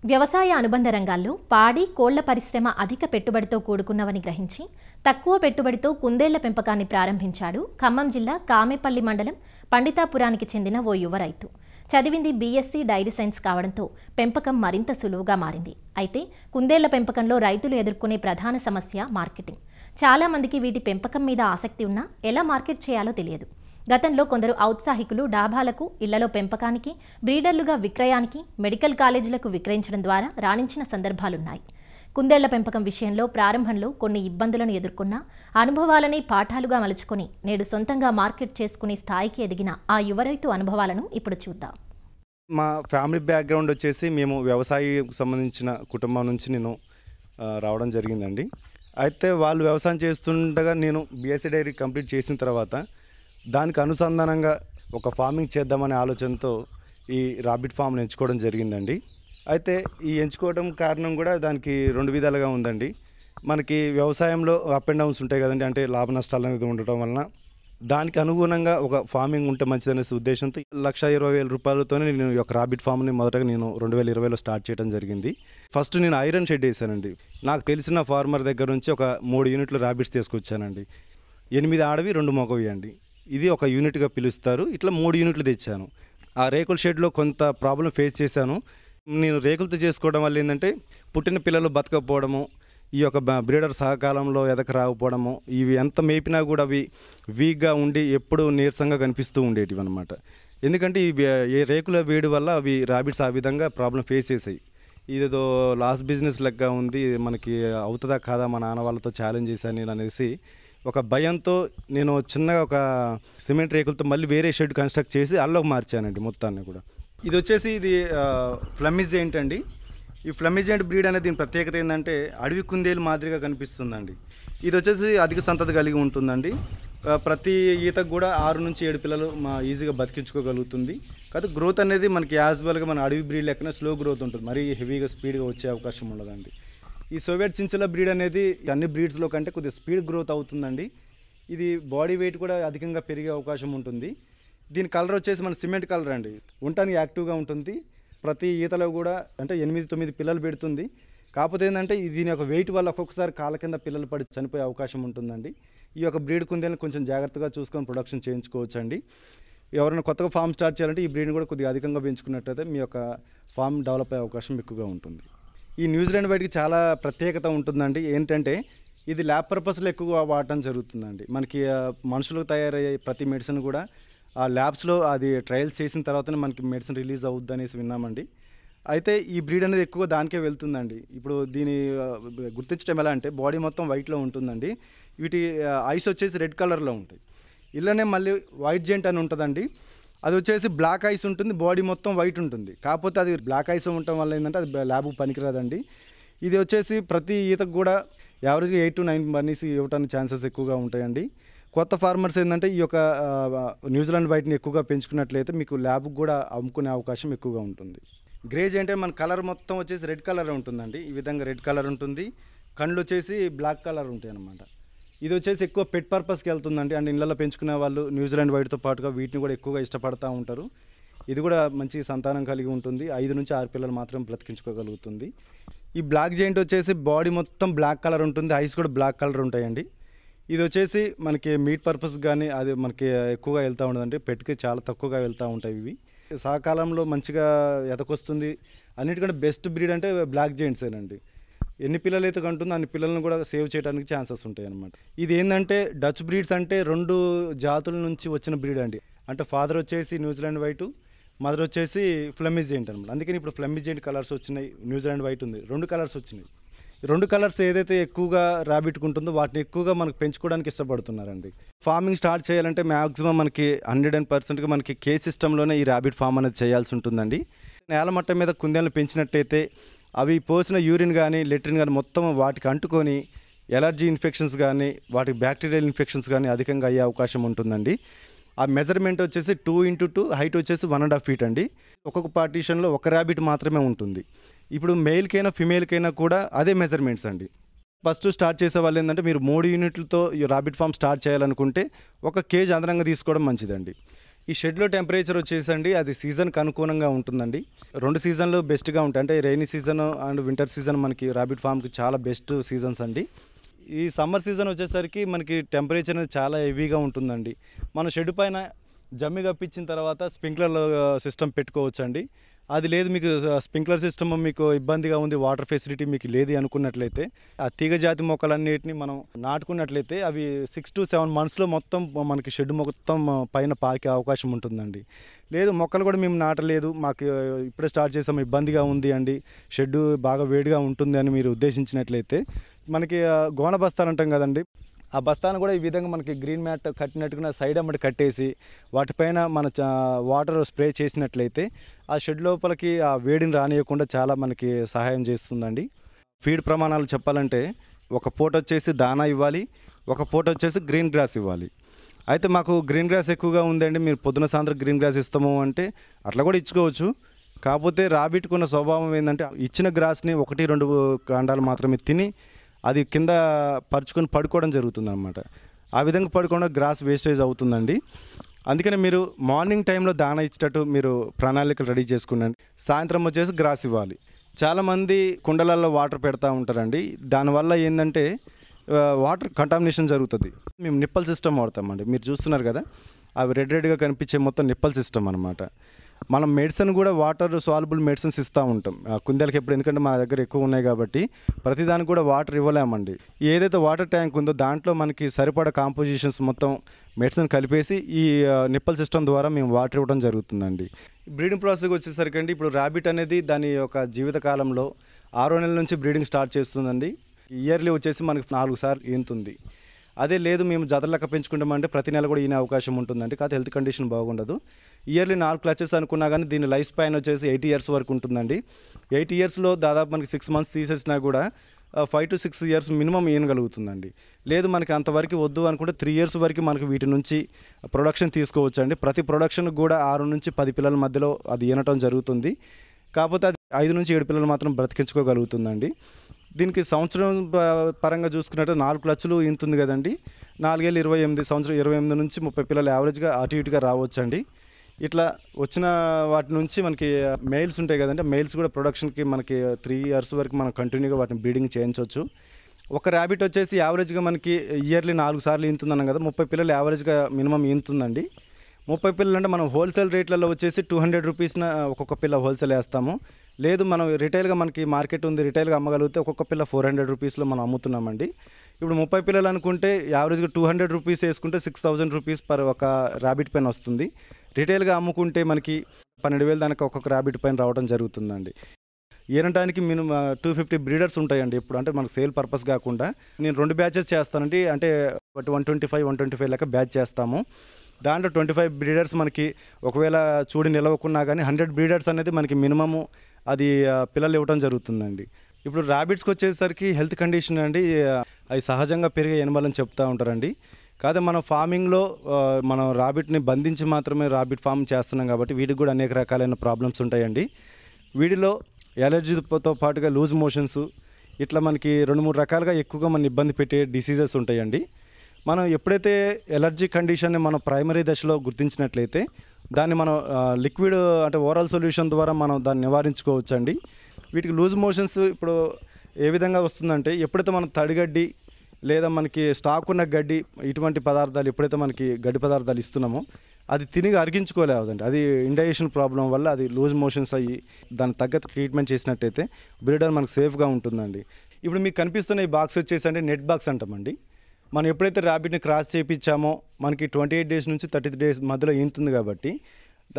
వ్యవసాయ అనుబంధ రంగాల్లో పాడి, కోళ్ల పరిశ్రమ అధిక పెట్టుబడితో కూడుకున్నవని గ్రహించి తక్కువ పెట్టుబడితో కుందేళ్ల పెంపకాన్ని ప్రారంభించాడు ఖమ్మం జిల్లా కామెపల్లి మండలం పండితాపురానికి చెందిన ఓ యువ రైతు. చదివింది బీఎస్సీ డైరీ సైన్స్ కావడంతో పెంపకం మరింత సులువుగా మారింది. అయితే కుందేళ్ల పెంపకంలో రైతులు ఎదుర్కొనే ప్రధాన సమస్య మార్కెటింగ్. చాలా మందికి వీటి పెంపకం మీద ఆసక్తి ఉన్నా ఎలా మార్కెట్ చేయాలో తెలియదు. గతంలో కొందరు ఔత్సాహికులు డాబాలకు, ఇళ్లలో పెంపకానికి, బ్రీడర్లుగా విక్రయానికి, మెడికల్ కాలేజీలకు విక్రయించడం ద్వారా రాణించిన సందర్భాలున్నాయి. కుందేళ్ల పెంపకం విషయంలో ప్రారంభంలో కొన్ని ఇబ్బందులను ఎదుర్కొన్నా అనుభవాలనే పాఠాలుగా మలుచుకొని నేడు సొంతంగా మార్కెట్ చేసుకునే స్థాయికి ఎదిగిన ఆ యువ రైతు అనుభవాలను ఇప్పుడు చూద్దాం. మా ఫ్యామిలీ బ్యాక్గ్రౌండ్ వచ్చేసి మేము వ్యవసాయం సంబంధించిన కుటుంబం నుంచి నేను రావడం జరిగిందండి. అయితే వాళ్ళు వ్యవసాయం చేస్తుండగా నేను బీఎస్సీ డైరీ కంప్లీట్ చేసిన తర్వాత దానికి అనుసంధానంగా ఒక ఫార్మింగ్ చేద్దామనే ఆలోచనతో ఈ రాబిట్ ఫామ్ని ఎంచుకోవడం జరిగిందండి. అయితే ఈ ఎంచుకోవడం కారణం కూడా దానికి రెండు విధాలుగా ఉందండి. మనకి వ్యవసాయంలో అప్ అండ్ డౌన్స్ ఉంటాయి కదండి, అంటే లాభ నష్టాలు అనేది ఉండటం వలన దానికి అనుగుణంగా ఒక ఫార్మింగ్ ఉంటే మంచిదనే ఉద్దేశంతో 1,20,000 రూపాయలతోనే నేను ఈ యొక్క రాబిట్ ఫామ్ని మొదటగా నేను 2020లో స్టార్ట్ చేయడం జరిగింది. ఫస్ట్ నేను ఐరన్ షెడ్ వేసానండి. నాకు తెలిసిన ఫార్మర్ దగ్గర నుంచి ఒక 3 యూనిట్లు రాబిట్స్ తీసుకొచ్చానండి. 8 ఆడవి 2 మగవి అండి. ఇది ఒక యూనిట్గా పిలుస్తారు. ఇట్లా 3 యూనిట్లు తెచ్చాను. ఆ రేకుల షెడ్లో కొంత ప్రాబ్లం ఫేస్ చేశాను. నేను రేకులతో చేసుకోవడం వల్ల ఏంటంటే పుట్టిన పిల్లలు బతకపోవడము, ఈ యొక్క బ్రీడర్ సహకాలంలో ఎదక రాకపోవడము, ఇవి ఎంత మేపినా కూడా అవి వీక్గా ఉండి ఎప్పుడు నీరసంగా కనిపిస్తూ ఉండేటివి అనమాట. ఎందుకంటే ఈ రేకుల వేడి వల్ల అవి రాబిట్స్ ఆ విధంగా ప్రాబ్లం ఫేస్ చేసాయి. ఇదేదో లాస్ బిజినెస్ లెక్క ఉంది, మనకి అవుతుందా కాదా మా నాన్న వాళ్ళతో ఛాలెంజ్ చేశాను నేను అనేసి ఒక భయంతో నేను చిన్నగా ఒక సిమెంట్ రేకులతో మళ్ళీ వేరే షెడ్ కన్స్ట్రక్ట్ చేసి అల్లోకి మార్చానండి మొత్తాన్ని కూడా. ఇది వచ్చేసి ఇది ఫ్లెమిష్ జెయింట్ అండి. ఈ ఫ్లెమిష్ జెయింట్ బ్రీడ్ అనేది దీని ప్రత్యేకత ఏంటంటే అడవి కుందేలు మాదిరిగా కనిపిస్తుందండి. ఇది వచ్చేసి అధిక సంతతి కలిగి ఉంటుందండి. ప్రతి ఈతకు కూడా 6 నుంచి 7 పిల్లలు ఈజీగా బతికించుకోగలుగుతుంది. కాదు గ్రోత్ అనేది మనకి యాజ్వల్గా మన అడవి బ్రీడ్ లెక్కన స్లో గ్రోత్ ఉంటుంది, మరీ హెవీగా స్పీడ్గా వచ్చే అవకాశం ఉండదండి. ఈ సోవియట్ చించల బ్రీడ్ అనేది అన్ని బ్రీడ్స్లో కంటే కొద్దిగా స్పీడ్ గ్రోత్ అవుతుందండి. ఇది బాడీ వెయిట్ కూడా అధికంగా పెరిగే అవకాశం ఉంటుంది. దీని కలర్ వచ్చేసి మన సిమెంట్ కలర్ అండి. ఉండటానికి యాక్టివ్గా ఉంటుంది. ప్రతి ఈతలో కూడా అంటే 8-9 పిల్లలు పెడుతుంది. కాకపోతే ఏంటంటే దీని యొక్క వెయిట్ వల్ల ఒక్కొక్కసారి కాళ్ళ కింద పిల్లలు పడి చనిపోయే అవకాశం ఉంటుందండి. ఈ యొక్క బ్రీడ్ కుందేలను కొంచెం జాగ్రత్తగా చూసుకొని ప్రొడక్షన్ చేయించుకోవచ్చు అండి. ఎవరైనా కొత్తగా ఫామ్ స్టార్ట్ చేయాలంటే ఈ బ్రీడ్ని కూడా కొద్దిగా అధికంగా పెంచుకున్నట్టయితే మీ యొక్క ఫామ్ డెవలప్ అయ్యే అవకాశం ఎక్కువగా ఉంటుంది. ఈ న్యూజిలాండ్ వైట్కి చాలా ప్రత్యేకత ఉంటుందండి. ఏంటంటే ఇది ల్యాబ్ పర్పస్లో ఎక్కువ వాడటం జరుగుతుందండి. మనకి మనుషులకు తయారయ్యే ప్రతి మెడిసిన్ కూడా ఆ ల్యాబ్స్లో అది ట్రయల్స్ చేసిన తర్వాతనే మనకి మెడిసిన్ రిలీజ్ అవుద్ది అనేసి విన్నామండి. అయితే ఈ బ్రీడ్ అనేది ఎక్కువ దానికే వెళ్తుందండి. ఇప్పుడు దీని గుర్తించడం ఎలా అంటే బాడీ మొత్తం వైట్లో ఉంటుందండి. వీటి ఐస్ వచ్చేసి రెడ్ కలర్లో ఉంటాయి. ఇలానే మళ్ళీ వైట్ జెయింట్ అని ఉంటుందండి. అది వచ్చేసి బ్లాక్ ఐస్ ఉంటుంది, బాడీ మొత్తం వైట్ ఉంటుంది. కాకపోతే అది బ్లాక్ ఐస్ ఉండటం వల్ల ఏంటంటే అది ల్యాబ్ పనికిరాదండి. ఇది వచ్చేసి ప్రతి ఈతకు కూడా యావరేజ్గా 8 to 9 బర్నీస్ ఇవ్వడానికి ఛాన్సెస్ ఎక్కువగా ఉంటాయండి. కొత్త ఫార్మర్స్ ఏంటంటే ఈ యొక్క న్యూజిలాండ్ వైట్ని ఎక్కువగా పెంచుకున్నట్లయితే మీకు ల్యాబ్కి కూడా అమ్ముకునే అవకాశం ఎక్కువగా ఉంటుంది. గ్రేజ్ అంటే మన కలర్ మొత్తం వచ్చేసి రెడ్ కలర్ ఉంటుందండి. ఈ విధంగా రెడ్ కలర్ ఉంటుంది. కళ్ళు వచ్చేసి బ్లాక్ కలర్ ఉంటాయి అన్నమాట. ఇది వచ్చేసి ఎక్కువ పెట్ పర్పస్కి వెళ్తుందండి. అండ్ ఇళ్ళలో పెంచుకునే వాళ్ళు న్యూజిలాండ్ వైట్తో పాటుగా వీటిని కూడా ఎక్కువగా ఇష్టపడుతూ ఉంటారు. ఇది కూడా మంచి సంతానం కలిగి ఉంటుంది. 5 నుంచి 6 పిల్లలు మాత్రం బ్రతికించుకోగలుగుతుంది. ఈ బ్లాక్ జెయింట్ వచ్చేసి బాడీ మొత్తం బ్లాక్ కలర్ ఉంటుంది, ఐస్ కూడా బ్లాక్ కలర్ ఉంటాయండి. ఇది వచ్చేసి మనకి మీట్ పర్పస్ కానీ అది మనకి ఎక్కువగా వెళ్తూ ఉండదండి. పెట్కి చాలా తక్కువగా వెళ్తూ ఉంటాయి. ఇవి సకాలంలో మంచిగా ఎదకొస్తుంది. అన్నిటికంటే బెస్ట్ బ్రీడ్ అంటే బ్లాక్ జెయింట్సేనండి. ఎన్ని పిల్లలు అయితే కంటుందో అన్ని పిల్లలను కూడా సేవ్ చేయడానికి ఛాన్సెస్ ఉంటాయి అన్నమాట. ఇది ఏంటంటే డచ్ బ్రీడ్స్ అంటే 2 జాతుల నుంచి వచ్చిన బ్రీడ్ అండి. అంటే ఫాదర్ వచ్చేసి న్యూజిలాండ్ వైట్, మదర్ వచ్చేసి ఫ్లెమిష్ జెయింట్ అనమాట. అందుకని ఇప్పుడు ఫ్లెమిష్ జెయింట్ కలర్స్ వచ్చినాయి, న్యూజిలాండ్ వైట్ ఉంది, 2 కలర్స్ వచ్చినాయి. 2 కలర్స్ ఏదైతే ఎక్కువగా రాబిట్కు ఉంటుందో వాటిని ఎక్కువగా మనకు పెంచుకోవడానికి ఇష్టపడుతున్నారండి. ఫార్మింగ్ స్టార్ట్ చేయాలంటే మ్యాక్సిమం మనకి 100% మనకి కే సిస్టంలోనే ఈ రాబిట్ ఫామ్ అనేది చేయాల్సి ఉంటుందండి. నేల మట్టం మీద కుందేలను పెంచినట్టయితే అవి పోసిన యూరిన్ కానీ లెట్రిన్ కానీ మొత్తం వాటికి అంటుకొని ఎలర్జీ ఇన్ఫెక్షన్స్ కానీ వాటికి బ్యాక్టీరియల్ ఇన్ఫెక్షన్స్ కానీ అధికంగా అయ్యే అవకాశం ఉంటుందండి. ఆ మెజర్మెంట్ వచ్చేసి 2x2, హైట్ వచ్చేసి 1.5 feet అండి. ఒక్కొక్క పార్టీషన్లో ఒక ర్యాబిట్ మాత్రమే ఉంటుంది. ఇప్పుడు మెయిల్కైనా ఫిమేల్కైనా కూడా అదే మెజర్మెంట్స్ అండి. ఫస్ట్ స్టార్ట్ చేసే వాళ్ళు ఏంటంటే మీరు 3 యూనిట్లతో ఈ రాబిట్ ఫామ్ స్టార్ట్ చేయాలనుకుంటే 1 కేజీ అదనంగా తీసుకోవడం మంచిదండి. ఈ షెడ్లో టెంపరేచర్ వచ్చేసండి అది సీజన్కి అనుగుణంగా ఉంటుందండి. 2 సీజన్లు బెస్ట్గా ఉంటాయి. అంటే rainy season and winter season మనకి ర్యాబిట్ ఫామ్కి చాలా బెస్ట్ సీజన్స్ అండి. ఈ సమ్మర్ సీజన్ వచ్చేసరికి మనకి టెంపరేచర్ అనేది చాలా హెవీగా ఉంటుందండి. మన షెడ్ పైన జమ్మి కప్పించిన తర్వాత స్ప్రింక్లర్ సిస్టమ్ పెట్టుకోవచ్చండి. అది లేదు మీకు స్ప్రింక్లర్ సిస్టమ్ మీకు ఇబ్బందిగా ఉంది, వాటర్ ఫెసిలిటీ మీకు లేదు అనుకున్నట్లయితే ఆ తీగ జాతి మొక్కలన్నిటిని మనం నాటుకున్నట్లయితే అవి 6 to 7 monthsలో మొత్తం మనకి షెడ్ మొత్తం పైన పాకే అవకాశం ఉంటుందండి. లేదు మొక్కలు కూడా మేము నాటలేదు, మాకు ఇప్పుడే స్టార్ట్ చేసాము, ఇబ్బందిగా ఉంది అండి, షెడ్ బాగా వేడిగా ఉంటుంది అని మీరు ఉద్దేశించినట్లయితే మనకి గోన బస్తాలు అంటాం కదండి, ఆ బస్తాను కూడా ఈ విధంగా మనకి గ్రీన్ మ్యాట్ కట్టినట్టుగా సైడ్ అమ్మటి కట్టేసి వాటిపైన మన వాటర్ స్ప్రే చేసినట్లయితే ఆ షెడ్ లోపలికి ఆ వేడిని రానియకుండా చాలా మనకి సహాయం చేస్తుందండి. ఫీడ్ ప్రమాణాలు చెప్పాలంటే ఒక పూట వచ్చేసి దానా ఇవ్వాలి, ఒక పూట వచ్చేసి గ్రీన్ గ్రాస్ ఇవ్వాలి. అయితే మాకు గ్రీన్ గ్రాస్ ఎక్కువగా ఉందండి, మీరు పొద్దున సాయంత్రం గ్రీన్ గ్రాస్ ఇస్తాము అంటే అట్లా కూడా ఇచ్చుకోవచ్చు. కాకపోతే రాబిట్టుకున్న స్వభావం ఏంటంటే ఇచ్చిన గ్రాస్ని 1-2 కాండాలు మాత్రమే తిని అది కింద పరుచుకొని పడుకోవడం జరుగుతుంది అన్నమాట. ఆ విధంగా పడుకోవడం గ్రాస్ వేస్టేజ్ అవుతుందండి. అందుకని మీరు మార్నింగ్ టైంలో దానా ఇచ్చేటట్టు మీరు ప్రణాళికలు రెడీ చేసుకునండి. సాయంత్రం వచ్చేసి గ్రాస్ ఇవ్వాలి. చాలామంది కుండలలో వాటర్ పెడతా ఉంటారండి, దానివల్ల ఏంటంటే వాటర్ కంటామినేషన్ జరుగుతుంది. మేము నిప్పల్ సిస్టమ్ వాడతామండి, మీరు చూస్తున్నారు కదా అవి రెడ్గా కనిపించే మొత్తం నిప్పల్ సిస్టమ్ అనమాట. మనం మెడిసిన్ కూడా వాటర్ సాల్యుబుల్ మెడిసిన్స్ ఇస్తూ ఉంటాం కుందేలకి ఎప్పుడు, ఎందుకంటే మా దగ్గర ఎక్కువ ఉన్నాయి కాబట్టి ప్రతిదానికి కూడా వాటర్ ఇవ్వలేమండి. ఏదైతే వాటర్ ట్యాంక్ ఉందో దాంట్లో మనకి సరిపడా కాంపోజిషన్స్ మొత్తం మెడిసిన్ కలిపేసి ఈ నిప్పల్ సిస్టమ్ ద్వారా మేము వాటర్ ఇవ్వడం జరుగుతుందండి. బ్రీడింగ్ ప్రాసెస్కి వచ్చేసరికి అండి ఇప్పుడు ర్యాబిట్ అనేది దాని యొక్క జీవితకాలంలో 6వ నెల నుంచి బ్రీడింగ్ స్టార్ట్ చేస్తుందండి. ఇయర్లీ వచ్చేసి మనకి 4 సార్లు ఈనుతుంది. అదే లేదు మేము జతలెక్క పెంచుకుంటామంటే ప్రతి నెల కూడా ఈనే అవకాశం ఉంటుందండి. కాకపోతే హెల్త్ కండిషన్ బాగుండదు. ఇయర్లీ 4 క్లచెస్ అనుకున్నా కానీ దీని లైఫ్ స్పాన్ వచ్చేసి 80 years వరకు ఉంటుందండి. 80 yearsలో దాదాపు మనకి 6 months తీసేసినా కూడా 5 to 6 years మినిమం ఈనగలుగుతుందండి. లేదు మనకి అంతవరకు వద్దు అనుకుంటే 3 years వరకు మనకి వీటి నుంచి ప్రొడక్షన్ తీసుకోవచ్చు అండి. ప్రతి ప్రొడక్షన్కి కూడా 6 నుంచి 10 పిల్లల మధ్యలో అది ఈనటం జరుగుతుంది. కాకపోతే అది 5 నుంచి 7 పిల్లలు మాత్రం బ్రతికించుకోగలుగుతుందండి. దీనికి సంవత్సరం పరంగా చూసుకున్నట్టు 4 క్లచ్లు ఇంతుంది కదండి. 4 ఏళ్ళు 28 సంవత్సరం 28 నుంచి 30 పిల్లలు యావరేజ్గా అటు ఇటుగా రావచ్చండి. ఇట్లా వచ్చిన వాటి నుంచి మనకి మెయిల్స్ ఉంటాయి కదండి, మెయిల్స్ కూడా ప్రొడక్షన్కి మనకి 3 years వరకు మనం కంటిన్యూగా వాటిని బ్రీడింగ్ చేయించవచ్చు. ఒక ర్యాబిట్ వచ్చేసి యావరేజ్గా మనకి ఇయర్లీ 4 సార్లు ఈనుతుందన్నాం కదా, 30 పిల్లలు యావరేజ్గా మినిమం ఈనుతుందండి. 30 పిల్లలు అంటే మనం హోల్సేల్ రేట్లలో వచ్చేసి 200 రూపీస్న ఒక్కొక్క పిల్ల హోల్సేల్ వేస్తాము. లేదు మనం రిటైల్గా మనకి మార్కెట్ ఉంది, రిటైల్గా అమ్మగలిగితే ఒక్కొక్క పిల్ల 400 రూపీస్లో మనం అమ్ముతున్నామండి. ఇప్పుడు 30 పిల్లలు అనుకుంటే యావరేజ్గా 200 రూపీస్ వేసుకుంటే 6000 రూపీస్ పర్ ఒక ర్యాబిట్ పైన వస్తుంది. రిటైల్గా అమ్ముకుంటే మనకి 12,000 దానికి ఒక్కొక్క ర్యాబిట్ పైన రావడం జరుగుతుందండి. ఈనటానికి మినిమం 250 బ్రీడర్స్ ఉంటాయండి. ఇప్పుడు అంటే మనకు సేల్ పర్పస్ కాకుండా నేను 2 బ్యాచెస్ చేస్తానండి. అంటే 125 లెక్క బ్యాచ్ చేస్తాము. దాంట్లో 25 బ్రీడర్స్ మనకి ఒకవేళ చూడి నిలవకున్నా కానీ 100 బ్రీడర్స్ అనేది మనకి మినిమము అది పిల్లలు ఇవ్వడం జరుగుతుందండి. ఇప్పుడు ర్యాబిట్స్కి వచ్చేసరికి హెల్త్ కండిషన్ అండి, అవి సహజంగా పెరిగే ఎనిమలని చెప్తూ ఉంటారండి. కాదే మనం ఫార్మింగ్లో మనం ర్యాబిట్ని బంధించి మాత్రమే ర్యాబిట్ ఫామ్ చేస్తున్నాం కాబట్టి వీటికి కూడా అనేక రకాలైన ప్రాబ్లమ్స్ ఉంటాయండి. వీటిలో ఎలర్జీతో పాటుగా లూజ్ మోషన్స్ ఇట్లా మనకి 2-3 రకాలుగా ఎక్కువగా మన ఇబ్బంది పెట్టే డిసీజెస్ ఉంటాయండి. మనం ఎప్పుడైతే ఎలర్జీ కండిషన్ని మనం ప్రైమరీ దశలో గుర్తించినట్లయితే దాన్ని మనం లిక్విడ్ అంటే ఓరల్ సొల్యూషన్ ద్వారా మనం దాన్ని నివారించుకోవచ్చండి. వీటికి లూజ్ మోషన్స్ ఇప్పుడు ఏ విధంగా వస్తుందంటే ఎప్పుడైతే మనం తడిగడ్డి లేదా మనకి స్టాక్ ఉన్న గడ్డి ఇటువంటి పదార్థాలు ఎప్పుడైతే మనకి గడ్డి పదార్థాలు ఇస్తున్నామో అది తిరిగి అరిగించుకోలేదండి. అది ఇండైజెషన్ ప్రాబ్లం వల్ల అది లూజ్ మోషన్స్ అయ్యి దానికి తగ్గట్టు ట్రీట్మెంట్ చేసినట్టయితే బ్రీడర్ మనకు సేఫ్గా ఉంటుందండి. ఇప్పుడు మీకు కనిపిస్తున్న ఈ బాక్స్ వచ్చేసి అంటే నెట్ బాక్స్ అంటామండి. మనం ఎప్పుడైతే ర్యాబిట్ని క్రాస్ చేయించామో మనకి 28 days నుంచి 30 days మధ్యలో ఈనుతుంది కాబట్టి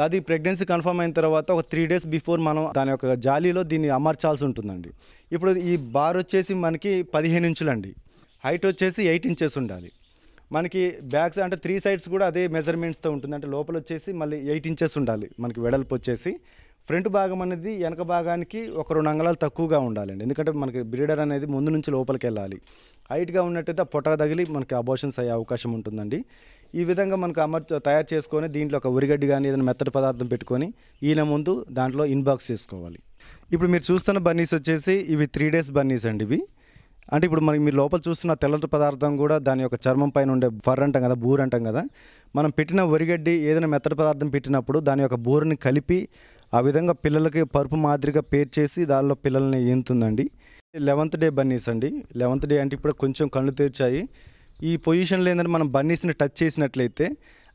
అది ప్రెగ్నెన్సీ కన్ఫర్మ్ అయిన తర్వాత ఒక 3 days బిఫోర్ మనం దాని యొక్క జాలీలో దీన్ని అమర్చాల్సి ఉంటుందండి. ఇప్పుడు ఈ బార్ వచ్చేసి మనకి 15 ఇంచులండి, హైట్ వచ్చేసి 8 inches ఉండాలి. మనకి బ్యాక్స్ అంటే 3 sides కూడా అదే మెజర్మెంట్స్తో ఉంటుంది. అంటే లోపల వచ్చేసి మళ్ళీ 8 inches ఉండాలి మనకి వెడల్పు వచ్చేసి. ఫ్రంట్ భాగం అనేది వెనక భాగానికి ఒక 2 అంగుళాలు తక్కువగా ఉండాలండి. ఎందుకంటే మనకి బ్రీడర్ అనేది ముందు నుంచి లోపలికి వెళ్ళాలి. హైట్గా ఉన్నట్టయితే పొట్ట తగిలి మనకి అబోషన్స్ అయ్యే అవకాశం ఉంటుందండి. ఈ విధంగా మనకు తయారు చేసుకొని దీంట్లో ఒక ఉరిగడ్డి కానీ ఏదైనా మెత్తటి పదార్థం పెట్టుకొని ఈయన ముందు దాంట్లో ఇన్బాక్స్ చేసుకోవాలి. ఇప్పుడు మీరు చూస్తున్న బన్నీస్ వచ్చేసి ఇవి 3 days బన్నీస్ అండి. ఇవి అంటే ఇప్పుడు మరి మీరు లోపల చూస్తున్న తెల్లటి పదార్థం కూడా దాని యొక్క చర్మం పైన ఉండే ఫర్ అంటాం కదా, బూర్ అంటాం కదా, మనం పెట్టిన వరిగడ్డి ఏదైనా మెత్తటి పదార్థం పెట్టినప్పుడు దాని యొక్క బూరుని కలిపి ఆ విధంగా పిల్లలకి పరుపు మాదిరిగా పేర్చేసి దానిలో పిల్లల్ని ఈనుతుందండి. 11th డే బన్నీస్ అండి. 11th డే అంటే ఇప్పుడు కొంచెం కళ్ళు తెరిచాయి. ఈ పొజిషన్లో ఏంటంటే మనం బన్నీస్ని టచ్ చేసినట్లయితే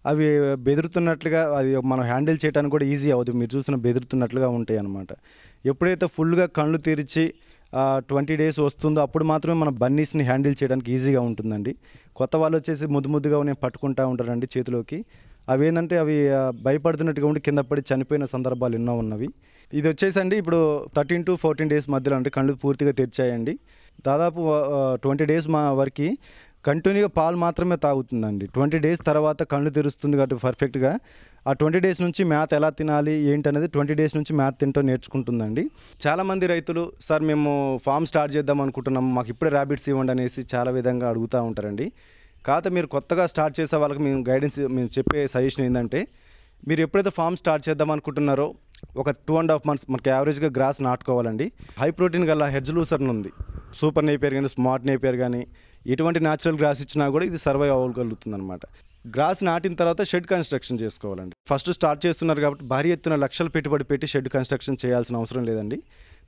అవి బెదురుతున్నట్లుగా అది మనం హ్యాండిల్ చేయడానికి కూడా ఈజీ అవుతుంది. మీరు చూసిన బెదురుతున్నట్లుగా ఉంటాయి అన్నమాట. ఎప్పుడైతే ఫుల్గా కళ్ళు తెరిచి 20 days వస్తుందో అప్పుడు మాత్రమే మన బన్నీస్ని హ్యాండిల్ చేయడానికి ఈజీగా ఉంటుందండి. కొత్త వాళ్ళు వచ్చేసి ముద్దుగా పట్టుకుంటూ ఉంటారండి చేతిలోకి. అవి ఏంటంటే అవి భయపడుతున్నట్టుగా ఉండి కింద పడి చనిపోయిన సందర్భాలు ఎన్నో ఉన్నవి. ఇది వచ్చేసండి ఇప్పుడు 13 to 14 days మధ్యలో అంటే కళ్ళు పూర్తిగా తెరిచాయండి. దాదాపు 20 days వరకు కంటిన్యూగా పాలు మాత్రమే తాగుతుందండి. 20 days తర్వాత కళ్ళు తెరుస్తుంది కాబట్టి పర్ఫెక్ట్గా ఆ 20 days నుంచి మేత ఎలా తినాలి ఏంటనేది 20 days నుంచి మేత తింటూ నేర్చుకుంటుందండి. చాలామంది రైతులు సార్ మేము ఫామ్ స్టార్ట్ చేద్దాం అనుకుంటున్నాము, మాకు ఇప్పుడే ర్యాబిట్స్ ఇవ్వండి అనేసి చాలా విధంగా అడుగుతూ ఉంటారండి. కాకపోతే మీరు కొత్తగా స్టార్ట్ చేసే వాళ్ళకి మేము చెప్పే సజెషన్ ఏంటంటే, మీరు ఎప్పుడైతే ఫామ్ స్టార్ట్ చేద్దాం అనుకుంటున్నారో ఒక 2.5 months మనకి యావరేజ్గా గ్రాస్ నాటుకోవాలండి. హై ప్రోటీన్ గల హెడ్జ్ లూసర్ ఉంది, సూపర్ నేపియర్ కానీ స్మార్ట్ నేపియర్ కానీ ఎటువంటి న్యాచురల్ గ్రాస్ ఇచ్చినా కూడా ఇది సర్వైవ్ అవ్వగలుగుతుంది అనమాట. గ్రాస్ నాటిన తర్వాత షెడ్ కన్స్ట్రక్షన్ చేసుకోవాలండి. ఫస్ట్ స్టార్ట్ చేస్తున్నారు కాబట్టి భారీ ఎత్తున లక్షలు పెట్టుబడి పెట్టి షెడ్ కన్స్ట్రక్షన్ చేయాల్సిన అవసరం లేదండి.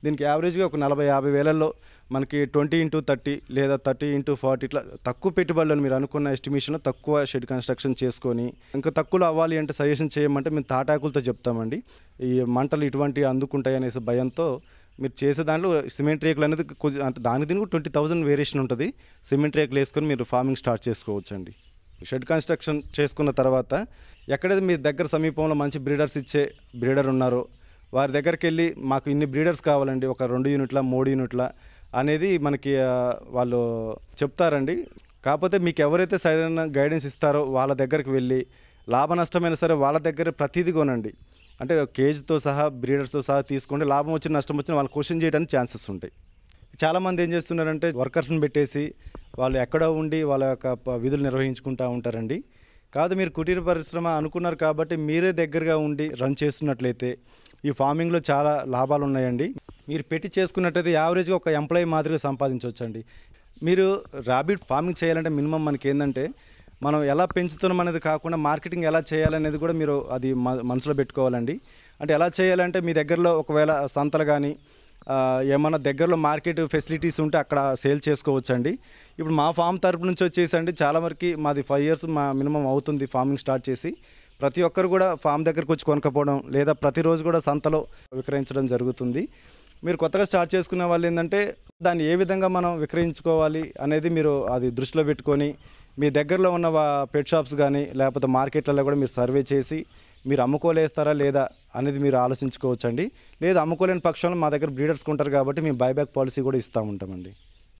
దీనికి యావరేజ్గా ఒక 40-50 వేలల్లో మనకి 20x30 లేదా 30x40 ఇట్లా తక్కువ పెట్టుబడులను మీరు అనుకున్న ఎస్టిమేషన్లో తక్కువ షెడ్ కన్స్ట్రక్షన్ చేసుకొని ఇంకా తక్కువలో అవ్వాలి అంటే సజెషన్ చేయమంటే మేము తాటాకులతో చెప్తామండి. ఈ మంటలు ఇటువంటివి అందుకుంటాయి అనేసి భయంతో మీరు చేసే దాంట్లో సిమెంట్ రేకులు అనేది అంటే దానికి దీనికి 20,000 వేరియేషన్ ఉంటుంది. సిమెంట్ రేకులు వేసుకొని మీరు ఫార్మింగ్ స్టార్ట్ చేసుకోవచ్చండి. షెడ్ కన్స్ట్రక్షన్ చేసుకున్న తర్వాత ఎక్కడైతే మీ దగ్గర సమీపంలో మంచి బ్రీడర్స్ ఇచ్చే బ్రీడర్ ఉన్నారో వారి దగ్గరికి వెళ్ళి మాకు ఇన్ని బ్రీడర్స్ కావాలండి, ఒక 2 యూనిట్ల 3 యూనిట్ల అనేది మనకి వాళ్ళు చెప్తారండి. కాకపోతే మీకు ఎవరైతే సరైన గైడెన్స్ ఇస్తారో వాళ్ళ దగ్గరికి వెళ్ళి లాభ నష్టమైనా సరే వాళ్ళ దగ్గర ప్రతిదీ కొనండి. అంటే కేజీతో సహా బ్రీడర్స్తో సహా తీసుకుంటే లాభం వచ్చిన నష్టం వచ్చిన వాళ్ళు క్వశ్చన్ చేయడానికి ఛాన్సెస్ ఉంటాయి. చాలామంది ఏం చేస్తున్నారంటే వర్కర్స్ని పెట్టేసి వాళ్ళు ఎక్కడో ఉండి వాళ్ళ యొక్క విధులు నిర్వహించుకుంటూ ఉంటారండి. కాదు మీరు కుటీర పరిశ్రమ అనుకున్నారు కాబట్టి మీరే దగ్గరగా ఉండి రన్ చేస్తున్నట్లయితే ఈ ఫార్మింగ్లో చాలా లాభాలు ఉన్నాయండి. మీరు పెట్టి చేసుకున్నట్టయితే యావరేజ్గా ఒక ఎంప్లాయీ మాదిరిగా సంపాదించవచ్చండి. మీరు ర్యాబిట్ ఫార్మింగ్ చేయాలంటే మినిమం మనకి ఏంటంటే మనం ఎలా పెంచుతున్నాం అనేది కాకుండా మార్కెటింగ్ ఎలా చేయాలనేది కూడా మీరు అది మనసులో పెట్టుకోవాలండి. అంటే ఎలా చేయాలంటే మీ దగ్గరలో ఒకవేళ సంతలు కానీ ఏమన్నా దగ్గరలో మార్కెట్ ఫెసిలిటీస్ ఉంటే అక్కడ సేల్ చేసుకోవచ్చండి. ఇప్పుడు మా ఫామ్ తరపు నుంచి వచ్చేసండి చాలా వరకు మాది 5 years మా మినిమం అవుతుంది ఫార్మింగ్ స్టార్ట్ చేసి. ప్రతి ఒక్కరు కూడా ఫామ్ దగ్గరకు వచ్చి కొనుక్కపోవడం లేదా ప్రతిరోజు కూడా సంతలో విక్రయించడం జరుగుతుంది. మీరు కొత్తగా స్టార్ట్ చేసుకునే వాళ్ళు ఏంటంటే దాన్ని ఏ విధంగా మనం విక్రయించుకోవాలి అనేది మీరు అది దృష్టిలో పెట్టుకొని మీ దగ్గరలో ఉన్న పెట్ షాప్స్ కానీ లేకపోతే మార్కెట్లలో కూడా మీరు సర్వే చేసి మీరు అమ్ముకోలేస్తారా లేదా అనేది మీరు ఆలోచించుకోవచ్చండి. లేదా అమ్ముకోలేని పక్షంలో మా దగ్గర బ్రీడర్స్ ఉంటారు కాబట్టి మేము బైబ్యాక్ పాలసీ కూడా ఇస్తూ ఉంటామండి.